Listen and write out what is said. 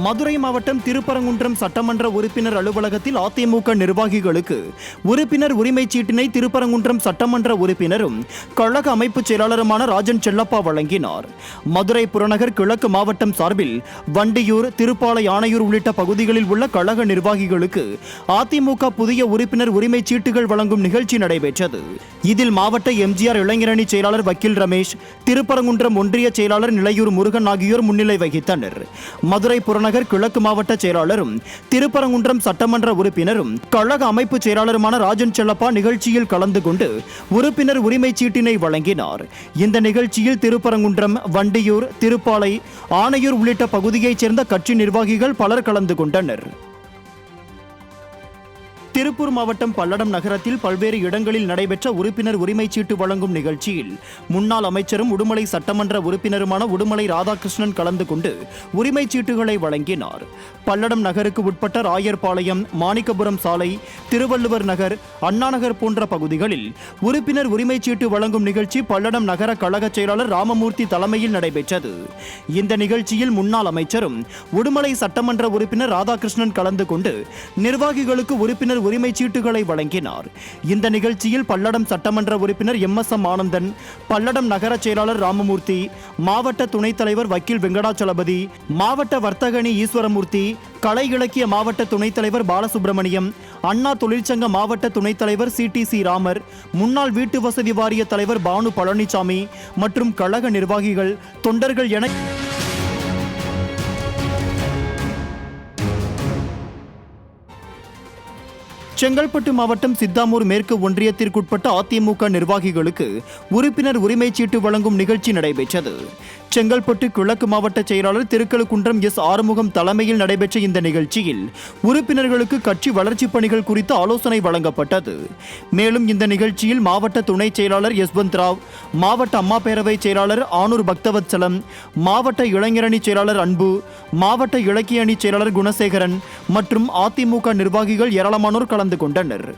மதுரை மாவட்டம் திருப்பரங்குன்றம் சட்டமன்ற உறுப்பினர் அலுவலகத்தில் அதிமுக நிர்வாகிகளுக்கு உறுப்பினர் உரிமை சீட்டினை திருப்பரங்குன்றம் சட்டமன்ற உறுப்பினரும் கழக அமைப்பு செயலாளருமான ராஜன் செல்லப்பா வழங்கினார். மதுரை புறநகர் கிழக்கு மாவட்டம் சார்பில் வண்டியூர், திருப்பாலை, ஆணையூர் உள்ளிட்ட பகுதிகளில் உள்ள கழக நிர்வாகிகளுக்கு அதிமுக புதிய உறுப்பினர் உரிமை சீட்டுகள் வழங்கும் நிகழ்ச்சி நடைபெற்றது. இதில் மாவட்ட எம்ஜிஆர் இளைஞரணி செயலாளர் வக்கீல் ரமேஷ், திருப்பரங்குன்றம் ஒன்றிய செயலாளர் நிலையூர் முருகன் ஆகியோர் முன்னிலை வகித்தனர். மதுரை புறநகர் கிழக்கு மாவட்ட செயலாளரும் திருப்பரங்குன்றம் சட்டமன்ற உறுப்பினரும் கழக அமைப்பு செயலாளருமான ராஜன் செல்லப்பா நிகழ்ச்சியில் கலந்து கொண்டு உறுப்பினர் உரிமை சீட்டினை வழங்கினார். இந்த நிகழ்ச்சியில் திருப்பரங்குன்றம், வண்டியூர், திருப்பாலை, ஆணையூர் உள்ளிட்ட பகுதியைச் சேர்ந்த கட்சி நிர்வாகிகள் பலர் கலந்து கொண்டனர். திருப்பூர் மாவட்டம் பல்லடம் நகரத்தில் பல்வேறு இடங்களில் நடைபெற்ற உறுப்பினர் உரிமை சீட்டு வழங்கும் நிகழ்ச்சியில் முன்னாள் அமைச்சரும் உடுமலை சட்டமன்ற உறுப்பினருமான உடுமலை ராதாகிருஷ்ணன் கலந்து கொண்டு உரிமை சீட்டுகளை வழங்கினார். பல்லடம் நகருக்கு உட்பட்ட ராயர்பாளையம், மாணிக்கபுரம் சாலை, திருவள்ளுவர் நகர், அண்ணா நகர் போன்ற பகுதிகளில் உறுப்பினர் உரிமை சீட்டு வழங்கும் நிகழ்ச்சி பல்லடம் நகர கழக செயலாளர் ராமமூர்த்தி தலைமையில் நடைபெற்றது. இந்த நிகழ்ச்சியில் முன்னாள் அமைச்சரும் உடுமலை சட்டமன்ற உறுப்பினர் ராதாகிருஷ்ணன் கலந்து கொண்டு நிர்வாகிகளுக்கு உறுப்பினர் உரிமை சீட்டுகளை வழங்கினார். இந்த நிகழ்ச்சியில் பல்லடம் சட்டமன்ற உறுப்பினர் MS ஆனந்தன், பல்லடம் நகர செயலாளர் ராமமூர்த்தி, மாவட்ட துணைத் தலைவர் வக்கீல் வெங்கடாச்சலபதி, மாவட்ட வர்த்தகணி ஈஸ்வரமூர்த்தி, கலை இலக்கிய மாவட்ட துணைத் தலைவர் பாலசுப்ரமணியம், அண்ணா தொழிற்சங்க மாவட்ட துணைத் தலைவர் CTC ராமர், முன்னாள் வீட்டு வசதி வாரிய தலைவர் பானு பழனிசாமி மற்றும் கழக நிர்வாகிகள், தொண்டர்கள் என செங்கல்பட்டு மாவட்டம் சித்தாமூர் மேற்கு ஒன்றியத்திற்குட்பட்ட அதிமுக நிர்வாகிகளுக்கு உறுப்பினர் உரிமை சீட்டு வழங்கும் நிகழ்ச்சி நடைபெற்றது. செங்கல்பட்டு கிழக்கு மாவட்ட செயலாளர் திருக்கழுக்குன்றம் ஆறுமுகம் தலைமையில் நடைபெற்ற இந்த நிகழ்ச்சியில் உறுப்பினர்களுக்கு கட்சி வளர்ச்சிப் பணிகள் குறித்து ஆலோசனை வழங்கப்பட்டது. மேலும் இந்த நிகழ்ச்சியில் மாவட்ட துணை செயலாளர் யஸ்வந்த் ராவ், மாவட்ட அம்மா பேரவை செயலாளர் ஆனூர் பக்தவத்சலம், மாவட்ட இளைஞரணி செயலாளர் அன்பு, மாவட்ட இலக்கிய அணி செயலாளர் குணசேகரன் மற்றும் அதிமுக நிர்வாகிகள் ஏராளமானோர் கலந்து கொண்டனர்.